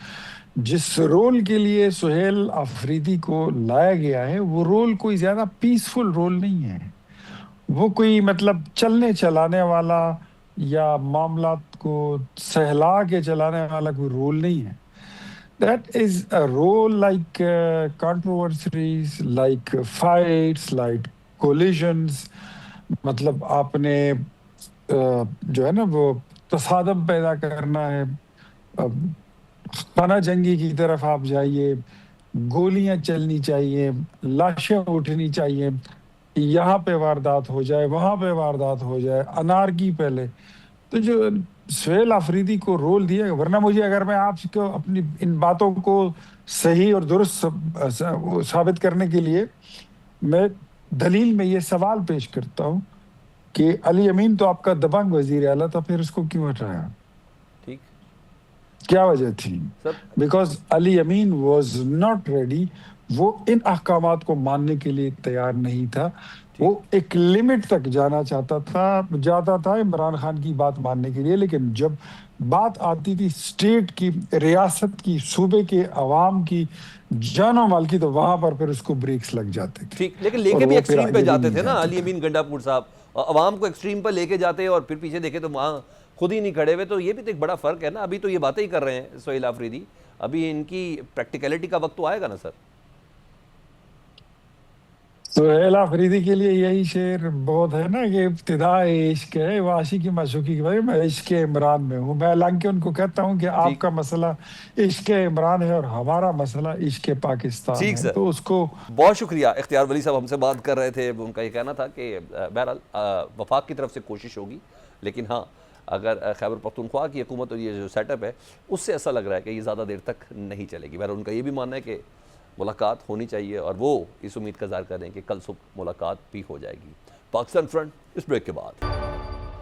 جس رول کے لیے سہیل افریدی کو لایا گیا ہے وہ رول کوئی زیادہ پیسفل رول نہیں ہے. وہ کوئی مطلب چلنے چلانے والا یا معاملات کو سہلا کے چلانے والا کوئی رول نہیں ہے. That is a role like controversies, like fights, like collisions. مطلب آپ نے جو ہے نا وہ تصادم پیدا کرنا ہے, خانہ جنگی کی طرف آپ جائیے, گولیاں چلنی چاہیے, لاشیں اٹھنی چاہیے, یہاں پہ واردات ہو جائے, وہاں پہ واردات ہو جائے, انارکی پہلے. تو جو سہیل افریدی کو رول دیا, ورنہ مجھے اگر میں آپ کو اپنی ان باتوں کو صحیح اور درست ثابت کرنے کے لیے میں دلیل میں یہ سوال پیش کرتا ہوں کہ علی امین تو آپ کا دبنگ وزیر اعلیٰ تھا, پھر اس کو کیوں ہٹایا؟ ٹھیک, کیا وجہ تھی؟ Because Ali Amin was not ready, وہ ان احکامات کو ماننے کے لیے تیار نہیں تھا. وہ ایک لمٹ تک جاتا تھا عمران خان کی بات ماننے کے لیے, لیکن جب بات آتی تھی اسٹیٹ کی, ریاست کی, صوبے کے عوام کی جان و مال کی, تو وہاں پر پھر اس کو بریکس لگ جاتے تھے. ٹھیک, لیکن لے کے بھی ایکسٹریم پہ جاتے تھے نا علی امین گنڈاپور صاحب, عوام کو ایکسٹریم پہ لے کے جاتے اور پھر پیچھے دیکھے تو وہاں خود ہی نہیں کھڑے ہوئے. تو یہ بھی تو ایک بڑا فرق ہے نا. ابھی تو یہ باتیں ہی کر رہے ہیں سہیل افریدی, ابھی ان کی پریکٹیکلٹی کا وقت تو آئے گا نا سر. سہیل افریدی کے لیے یہی شعر بہت ہے نا کہ ابتدا عشق ہے, وہ عاشقی معشوقی کی وجہ, میں عشق عمران میں ہوں. میں لنگ کے ان کو کہتا ہوں کہ آپ کا مسئلہ عشق عمران ہے اور ہمارا مسئلہ عشق پاکستان ہے. تو اس کو بہت شکریہ. اختیار ولی صاحب ہم سے بات کر رہے تھے, ان کا یہ کہنا تھا کہ بہرحال وفاق کی طرف سے کوشش ہوگی, لیکن ہاں اگر خیبر پختونخوا کی حکومت اور یہ جو سیٹ اپ ہے اس سے ایسا لگ رہا ہے کہ یہ زیادہ دیر تک نہیں چلے گی. بہرحال ان کا یہ بھی ماننا ہے کہ ملاقات ہونی چاہیے اور وہ اس امید کا اظہار کر رہے ہیں کہ کل صبح ملاقات بھی ہو جائے گی. پاکستان فرنٹ اس بریک کے بعد.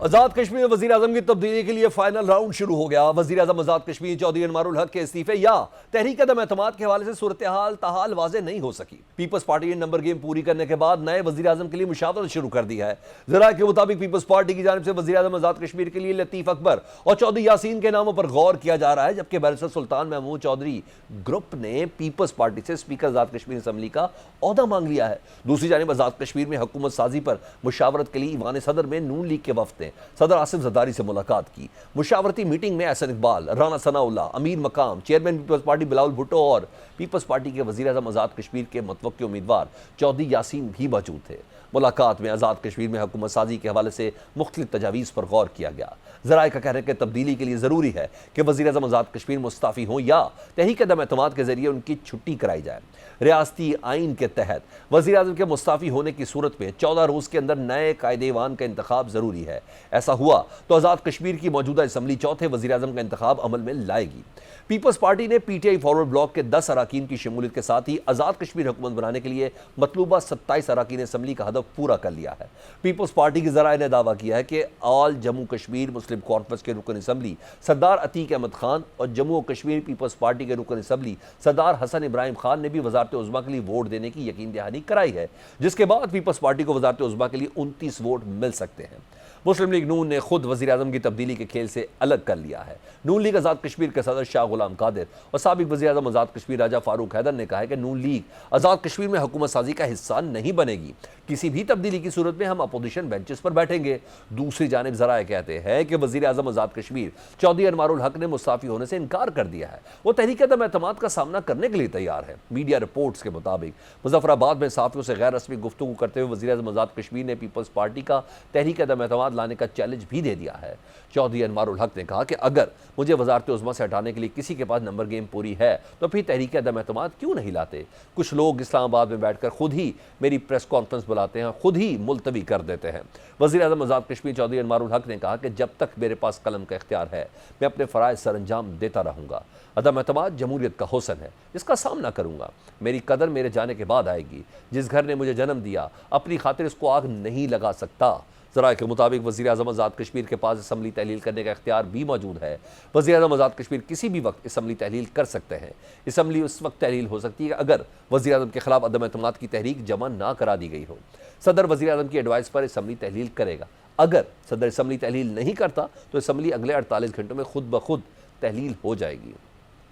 آزاد کشمیر میں وزیر اعظم کی تبدیلی کے لیے فائنل راؤنڈ شروع ہو گیا۔ وزیر اعظم آزاد کشمیر چودھری انوار الحق کے استعفے یا تحریک عدم اعتماد کے حوالے سے صورتحال تاحال واضح نہیں ہو سکی۔ پیپلز پارٹی نے نمبر گیم پوری کرنے کے بعد نئے وزیر اعظم کے لیے مشاورت شروع کر دی ہے۔ ذرائع کے مطابق پیپلز پارٹی کی جانب سے وزیر اعظم آزاد کشمیر کے لیے لطیف اکبر اور چودھری یاسین کے ناموں پر غور کیا جا رہا ہے، جبکہ بیرسٹر سلطان محمود چودھری گروپ نے پیپلز پارٹی سے اسپیکر آزاد کشمیر اسمبلی کا عہدہ مانگ لیا ہے۔ دوسری جانب آزاد کشمیر میں حکومت سازی پر مشاورت کے لیے ایوان صدر میں نون لیگ کے وفد نے صدر آصف زرداری سے ملاقات کی۔ مشاورتی میٹنگ میں احسن اقبال، رانا ثناء اللہ، امیر مقام، چیئرمین پیپلز پارٹی بلاول بھٹو اور پیپلز پارٹی کے وزیر اعظم آزاد کشمیر کے متوقع امیدوار چودھری یاسین بھی موجود تھے۔ ملاقات میں آزاد کشمیر میں حکومت سازی کے حوالے سے مختلف تجاویز پر غور کیا گیا۔ ذرائع کا کہنا ہے کہ تبدیلی کے لیے ضروری ہے کہ وزیر اعظم آزاد کشمیر مستعفی ہوں یا تحریک عدم اعتماد کے ذریعے ان کی چھٹی کرائی جائے۔ ریاستی آئین کے تحت وزیر اعظم کے مستعفی ہونے کی صورت میں 14 روز کے اندر نئے قائد ایوان کا انتخاب ضروری ہے۔ ایسا ہوا تو آزاد کشمیر کی موجودہ اسمبلی چوتھے وزیر اعظم کا انتخاب عمل میں لائے گی۔ پیپلز پارٹی نے P T I forward block کے 10 اراکین کی شمولیت کے ساتھ ہی آزاد کشمیر حکومت بنانے کے لیے مطلوبہ 27 اراکین اسمبلی کا ہدف پورا کر لیا ہے۔ پیپلز پارٹی کی ذرائع نے دعویٰ کیا ہے کہ آل جموں کشمیر مسلم کانفرنس کے رکن اسمبلی سردار عتیق احمد خان اور جموں و کشمیر پیپلز پارٹی کے رکن اسمبلی سردار حسن ابراہیم خان نے بھی وزارت عظمیٰ کے لیے ووٹ دینے کی یقین دہانی کرائی ہے، جس کے بعد پیپلز پارٹی کو وزارت عظمیٰ کے لیے 29 ووٹ مل سکتے ہیں۔ مسلم لیگ نون نے خود وزیر اعظم کی تبدیلی کے کھیل سے الگ کر لیا ہے۔ نون لیگ آزاد کشمیر کے صدر شاہ غلام قادر اور سابق وزیر اعظم آزاد کشمیر راجہ فاروق حیدر نے کہا ہے کہ نون لیگ آزاد کشمیر میں حکومت سازی کا حصہ نہیں بنے گی۔ کسی بھی تبدیلی کی صورت میں ہم اپوزیشن بینچز پر بیٹھیں گے۔ دوسری جانب ذرائع کہتے ہیں کہ وزیر اعظم آزاد کشمیر چودھری انوار الحق نے مستعفی ہونے سے انکار کر دیا ہے۔ وہ تحریک عدم اعتماد کا سامنا کرنے کے لیے تیار ہے۔ میڈیا رپورٹس کے مطابق مظفر آباد میں صحافیوں سے غیر رسمی گفتگو کرتے ہوئے وزیر اعظم آزاد کشمیر نے پیپلز پارٹی کا تحریک عدم اعتماد لانے کا چیلنج بھی دے دیا ہے۔ چودھری انوار الحق نے کہا کہ اگر مجھے وزارت عظمیٰ سے ہٹانے کے لیے کسی کے پاس نمبر گیم پوری ہے تو پھر تحریک عدم اعتماد کیوں نہیں لاتے؟ کچھ لوگ اسلام آباد میں بیٹھ کر خود ہی میری پریس کانفرنس بلاتے ہیں، خود ہی ملتوی کر دیتے ہیں۔ وزیر اعظم آزاد کشمیر چودھری انوار الحق نے کہا کہ جب تک میرے پاس قلم کا اختیار ہے میں اپنے فرائض سر انجام دیتا رہوں گا۔ عدم اعتماد جمہوریت کا حسن ہے جس کا سامنا کروں گا۔ میری قدر میرے جانے کے بعد آئے گی۔ جس گھر نے مجھے جنم دیا اپنی خاطر اس کو آگ نہیں لگا سکتا۔ ذرائع کے مطابق وزیر اعظم آزاد کشمیر کے پاس اسمبلی تحلیل کرنے کا اختیار بھی موجود ہے۔ وزیر اعظم آزاد کشمیر کسی بھی وقت اسمبلی تحلیل کر سکتے ہیں۔ اسمبلی اس وقت تحلیل ہو سکتی ہے اگر وزیر اعظم کے خلاف عدم اعتماد کی تحریک جمع نہ کرا دی گئی ہو۔ صدر وزیر اعظم کی ایڈوائس پر اسمبلی تحلیل کرے گا۔ اگر صدر اسمبلی تحلیل نہیں کرتا تو اسمبلی اگلے 48 گھنٹوں میں خود بخود تحلیل ہو جائے گی۔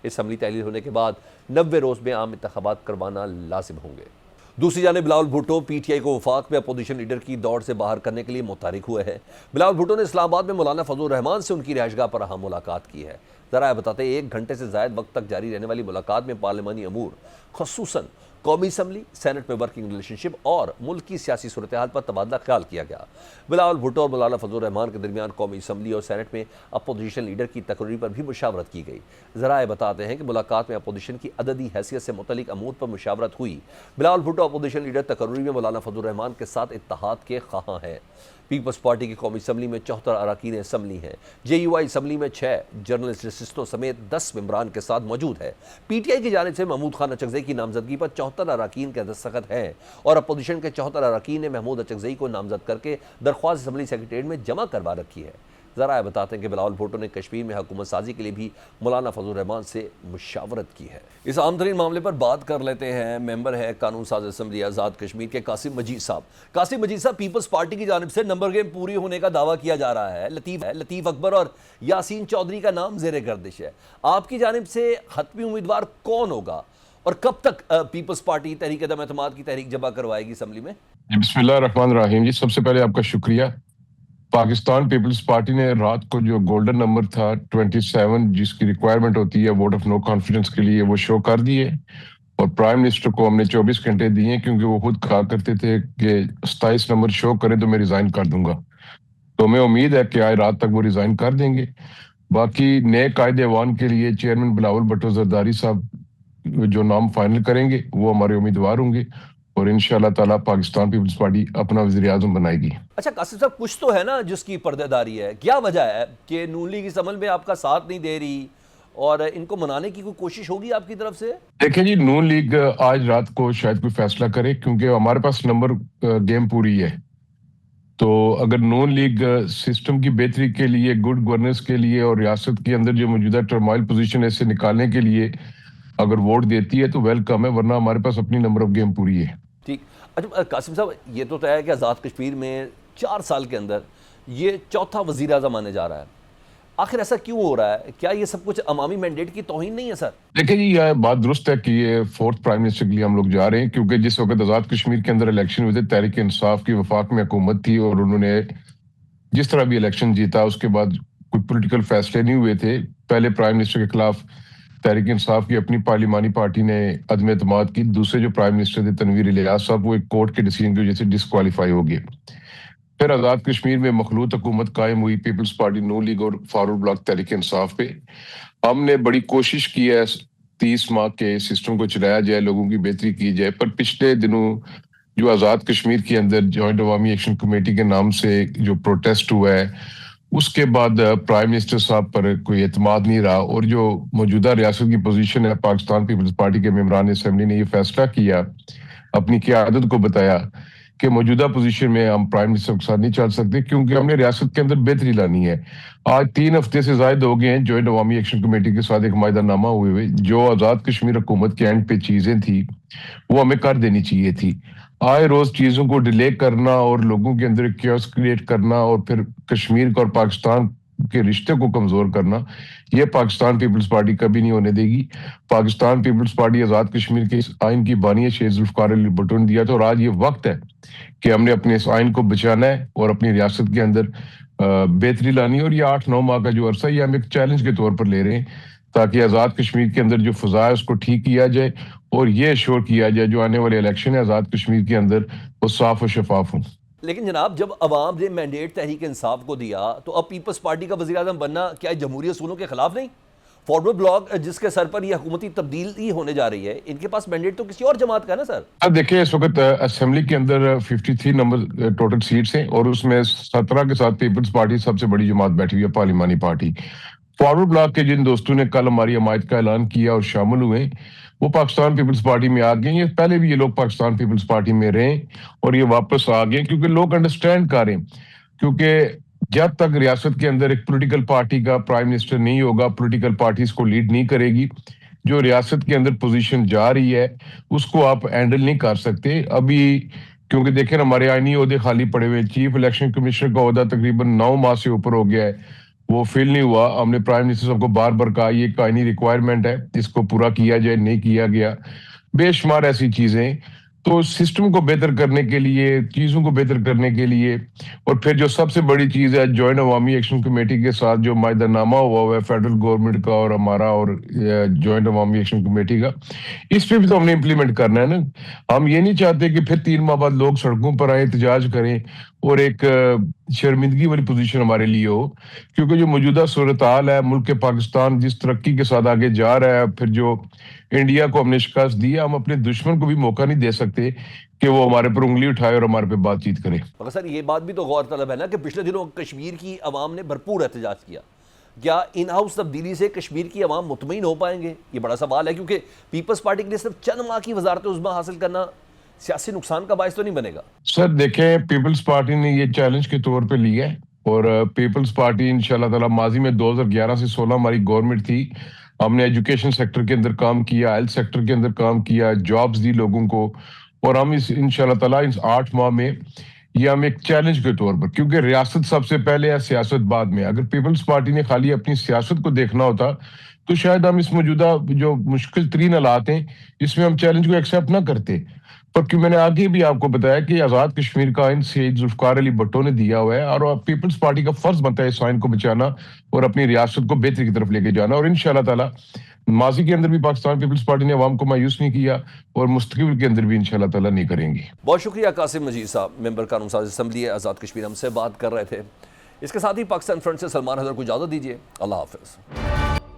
اسمبلی تحلیل ہونے کے بعد 90 روز میں عام انتخابات کروانا لازم ہوں گے۔ دوسری جانب Bilawal Bhutto P T I کو وفاق میں اپوزیشن لیڈر کی دوڑ سے باہر کرنے کے لیے متحرک ہوئے ہیں۔ بلاول بھٹو نے اسلام آباد میں مولانا فضل الرحمان سے ان کی رہائش گاہ پر اہم ملاقات کی ہے۔ ذرائع بتاتے ہیں 1 گھنٹے سے زائد وقت تک جاری رہنے والی ملاقات میں پارلیمانی امور خصوصاً قومی اسمبلی، سینٹ میں ورکنگ ریلیشن شپ اور ملک کی سیاسی صورتحال پر تبادلہ خیال کیا گیا۔ بلاول بھٹو اور مولانا فضل الرحمان کے درمیان قومی اسمبلی اور سینٹ میں اپوزیشن لیڈر کی تقرری پر بھی مشاورت کی گئی۔ ذرائع بتاتے ہیں کہ ملاقات میں اپوزیشن کی عددی حیثیت سے متعلق امور پر مشاورت ہوئی۔ بلاول بھٹو اپوزیشن لیڈر تقرری میں مولانا فضل الرحمان کے ساتھ اتحاد کے خواہاں ہیں۔ پیپلز پارٹی کی قومی اسمبلی میں 74 اراکین اسمبلی ہیں۔ جے یو آئی اسمبلی میں 6 جرنلسٹ رسسٹوں سمیت 10 ممبران کے ساتھ موجود ہے۔ پی ٹی آئی کی جانب سے محمود خان اچکزئی کی نامزدگی پر 74 اراکین کے دستخط ہیں اور اپوزیشن کے 74 اراکین نے محمود اچکزئی کو نامزد کر کے درخواست اسمبلی سیکریٹریٹ میں جمع کروا رکھی ہے۔ ذرائع بتاتے ہیں کہ بلاول بھٹو نے کشمیر میں حکومت سازی کے لیے بھی مولانا فضل الرحمان سے مشاورت کی ہے۔ اس عام ترین معاملے پر بات کر لیتے ہیں۔ ممبر ہے قانون ساز اسمبلی آزاد کشمیر کے قاسم مجید صاحب۔ قاسم مجید صاحب، پیپلز پارٹی کی جانب سے نمبر گیم پوری ہونے کا دعویٰ کیا جا رہا ہے۔ لطیف اکبر اور یاسین چودھری کا نام زیر گردش ہے۔ آپ کی جانب سے حتمی امیدوار کون ہوگا اور کب تک پیپلز پارٹی تحریک عدم اعتماد کی تحریک جمع کروائے گی اسمبلی میں؟ بسم اللہ الرحمن الرحیم جی، سب سے پہلے آپ کا شکریہ۔ پاکستان پیپلز پارٹی نے رات کو جو گولڈن نمبر تھا 27 جس کی ریکوائرمنٹ ہوتی ہے ووٹ آف نو کانفیڈنس کے لیے، وہ شو کر دیے اور پرائم منسٹر کو ہم نے 24 گھنٹے دیے کیونکہ وہ خود کہا کرتے تھے کہ 27 نمبر شو کرے تو میں ریزائن کر دوں گا۔ تو ہمیں امید ہے کہ آج رات تک وہ ریزائن کر دیں گے۔ باقی نئے قائد ایوان کے لیے چیئرمین بلاول بھٹو زرداری صاحب جو نام فائنل کریں گے وہ ہمارے امیدوار ہوں گے اور انشاءاللہ تعالیٰ پاکستان پیپلز پارٹی اپنا وزیر اعظم بنائے گی۔ اچھا قاسم صاحب، کچھ تو ہے نا جس کی پردہ داری ہے، کیا وجہ ہے کہ نون لیگ اس عمل میں آپ کا ساتھ نہیں دے رہی اور ان کو منانے کی کوئی کوشش ہوگی آپ کی طرف سے؟ دیکھیں جی، نون لیگ آج رات کو شاید کوئی فیصلہ کرے کیونکہ ہمارے پاس نمبر گیم پوری ہے۔ تو اگر نون لیگ سسٹم کی بہتری کے لیے، گڈ گورننس کے لیے اور ریاست کے اندر جو موجودہ ٹرمائل پوزیشن ہے سے نکالنے کے لیے اگر ووٹ دیتی ہے تو ویلکم ہے، ورنہ ہمارے پاس اپنی نمبر آف گیم پوری ہے۔ ٹھیک۔ اچھا قاسم صاحب، یہ تو طے ہے کہ آزاد کشمیر میں 4 سال کے اندر یہ چوتھا وزیر اعظم آنے جا رہا ہے، آخر ایسا کیوں ہو رہا ہے؟ کیا یہ سب کچھ عوامی مینڈیٹ کی توہین نہیں ہے سر؟ دیکھیں جی، یہ بات درست ہے کہ یہ 4تھ پرائم منسٹر کے لیے ہم لوگ جا رہے ہیں، کیونکہ جس وقت آزاد کشمیر کے اندر الیکشن ہوئے تھے، تحریک انصاف کی وفاق میں حکومت تھی اور انہوں نے جس طرح بھی الیکشن جیتا، اس کے بعد کوئی پولیٹیکل فیصلے نہیں ہوئے تھے۔ پہلے پرائم منسٹر کے خلاف تحریک انصاف کی اپنی پارلیمانی پارٹی نے عدم اعتماد کی، دوسرے جو پرائم منسٹر تھے تنویر الیاس صاحب، وہ ایک کورٹ کے ڈیسیژن کی وجہ سے ڈسکوالیفائی ہو گئے۔ پھر آزاد کشمیر میں مخلوط حکومت قائم ہوئی پیپلز پارٹی نون لیگ اور فارورڈ بلاک تحریک انصاف پہ۔ ہم نے بڑی کوشش کی ہے 30 ماہ کے سسٹم کو چلایا جائے، لوگوں کی بہتری کی جائے، پر پچھلے دنوں جو آزاد کشمیر کے اندر جوائنٹ عوامی ایکشن کمیٹی کے نام سے جو پروٹیسٹ ہوا ہے، اس کے بعد پرائم منسٹر صاحب پر کوئی اعتماد نہیں رہا، اور جو موجودہ ریاست کی پوزیشن ہے، پاکستان پیپلز پارٹی کے ممبران اسمبلی نے یہ فیصلہ کیا، اپنی قیادت کو بتایا کہ موجودہ پوزیشن میں ہم پرائم منسٹر کے ساتھ نہیں چل سکتے، کیونکہ ہم نے ریاست کے اندر بہتری لانی ہے۔ آج 3 ہفتے سے زائد ہو گئے ہیں جوائنٹ عوامی ایکشن کمیٹی کے ساتھ ایک معاہدہ نامہ ہوئے، جو آزاد کشمیر حکومت کے اینڈ پہ چیزیں تھی وہ ہمیں کر دینی چاہیے تھی۔ آئے روز چیزوں کو ڈیلے کرنا اور لوگوں کے اندر کیوس کریٹ کرنا اور پھر کشمیر کا اور پاکستان کے رشتے کو کمزور کرنا، یہ پاکستان پیپلز پارٹی کبھی نہیں ہونے دے گی۔ پاکستان پیپلز پارٹی آزاد کشمیر کے اس آئین کی بانی ہے شیخ ذوالفقار علی بھٹو نے دیا تھا، اور آج یہ وقت ہے کہ ہم نے اپنے اس آئین کو بچانا ہے اور اپنی ریاست کے اندر بہتری لانی ہے۔ اور یہ 8-9 ماہ کا جو عرصہ یہ ہم ایک چیلنج کے طور پر لے رہے ہیں، تاکہ آزاد کشمیر کے اندر جو فضا ہے اس کو ٹھیک کیا جائے اور یہ ایشور کیا جائے جو آنے والے الیکشن ہے آزاد کشمیر کے اندر وہ صاف و شفاف ہوں۔ لیکن جناب، جب عوام نے مینڈیٹ تحریک انصاف کو دیا تو اب پیپلز پارٹی کا وزیر اعظم بننا کیا جمہوری اصولوں کے خلاف نہیں؟ فارورڈ بلاک جس کے سر پر یہ حکومتی تبدیلی ہونے جا رہی ہے، ان کے پاس مینڈیٹ تو کسی اور جماعت کا ہے نا سر؟ اب دیکھیں، اس وقت اسمبلی کے اندر 53 نمبر ٹوٹل سیٹس ہیں، اور اس میں 17 کے ساتھ پیپلز پارٹی سب سے بڑی جماعت بیٹھی ہوئی ہے، پارلیمانی پارٹی۔ فارورڈ بلاک کے جن دوستوں نے کل ہماری حمایت کا اعلان کیا اور شامل ہوئے، وہ پاکستان پیپلز پارٹی میں آ گئے۔ یہ پہلے بھی یہ لوگ پاکستان پیپلز پارٹی میں رہے اور یہ واپس آ گئے، کیونکہ لوگ انڈرسٹینڈ کر رہے ہیں، کیونکہ جب تک ریاست کے اندر ایک پولیٹیکل پارٹی کا پرائم منسٹر نہیں ہوگا، پولیٹیکل پارٹی اس کو لیڈ نہیں کرے گی، جو ریاست کے اندر پوزیشن جا رہی ہے اس کو آپ ہینڈل نہیں کر سکتے ابھی، کیونکہ دیکھیں ہمارے آئینی عہدے خالی پڑے ہوئے، چیف الیکشن کمشنر کا عہدہ تقریباً 9 ماہ سے اوپر ہو گیا ہے، وہ فل نہیں ہوا۔ ہم نے پرائم منسٹر صاحب کو بار بار کہا یہ ایک آئینی ریکوائرمنٹ ہے، اس کو پورا کیا جائے، نہیں کیا گیا، بے شمار ایسی چیزیں۔ تو سسٹم کو بہتر کرنے کے لیے، چیزوں کو بہتر کرنے کے لیے، اور پھر جو سب سے بڑی چیز ہے جوائنٹ عوامی ایکشن کمیٹی کے ساتھ جو معاہدہ نامہ ہوا ہے فیڈرل گورنمنٹ کا اور ہمارا اور جوائنٹ عوامی ایکشن کمیٹی کا، اس پہ بھی تو ہم نے امپلیمنٹ کرنا ہے نا۔ ہم یہ نہیں چاہتے کہ پھر 3 ماہ بعد لوگ سڑکوں پر آئیں، احتجاج کریں اور ایک شرمندگی والی پوزیشن ہمارے لیے ہو، کیونکہ جو موجودہ صورتحال ہے، ملک پاکستان جس ترقی کے ساتھ آگے جا رہا ہے، پھر جو انڈیا کو ہم نے شکست دی ہے، ہم اپنے دشمن کو بھی موقع نہیں دے سکتے کہ وہ ہمارے پر انگلی اٹھائے اور ہمارے پہ بات چیت کرے۔ مگر سر یہ بات بھی تو غور طلب ہے نا کہ پچھلے دنوں کشمیر کی عوام نے بھرپور احتجاج کیا، کیا ان ہاؤس تبدیلی سے کشمیر کی عوام مطمئن ہو پائیں گے؟ یہ بڑا سوال ہے، کیونکہ پیپلز پارٹی کے لیے صرف چند ماہ کی وزارت عظمیٰ حاصل کرنا سیاسی نقصان کا باعث تو نہیں بنے گا؟ سر دیکھیں، پیپلز پارٹی نے یہ چیلنج کے طور پہ لیا ہے، اور پیپلز پارٹی انشاءاللہ تعالی ماضی میں 2011 سے 16 ہماری گورنمنٹ تھی، ہم نے ایجوکیشن سیکٹر کے اندر کام کیا، ہیلتھ سیکٹر کے اندر کام کیا، جابز دی لوگوں کو، اور ہم اس انشاءاللہ تعالی اس 8 ماہ میں یہ ہم ایک چیلنج کے طور پر، کیونکہ ریاست سب سے پہلے ہے، سیاست بعد میں۔ اگر پیپلز پارٹی نے خالی اپنی سیاست کو دیکھنا ہوتا تو شاید ہم اس موجودہ جو مشکل ترین حالات ہیں اس میں ہم چیلنج کو ایکسیپٹ نہ کرتے، پر کیوں میں نے آگے بھی آپ کو بتایا کہ آزاد کشمیر کا آئین شیخ ذوالفقار علی بھٹو نے دیا ہوا ہے، اور پیپلز پارٹی کا فرض بنتا ہے اس آئین کو بچانا اور اپنی ریاست کو بہتری کی طرف لے کے جانا، اور انشاءاللہ تعالی ماضی کے اندر بھی پاکستان پیپلز پارٹی نے عوام کو مایوس نہیں کیا اور مستقبل کے اندر بھی انشاءاللہ تعالی نہیں کریں گے۔ بہت شکریہ قاسم مجید صاحب، ممبر قانون ساز اسمبلی آزاد کشمیر، ہم سے بات کر رہے تھے۔ اس کے ساتھ ہی پاکستان فرنٹ سے سلمان حیدر کو اجازت دیجیے، اللہ حافظ۔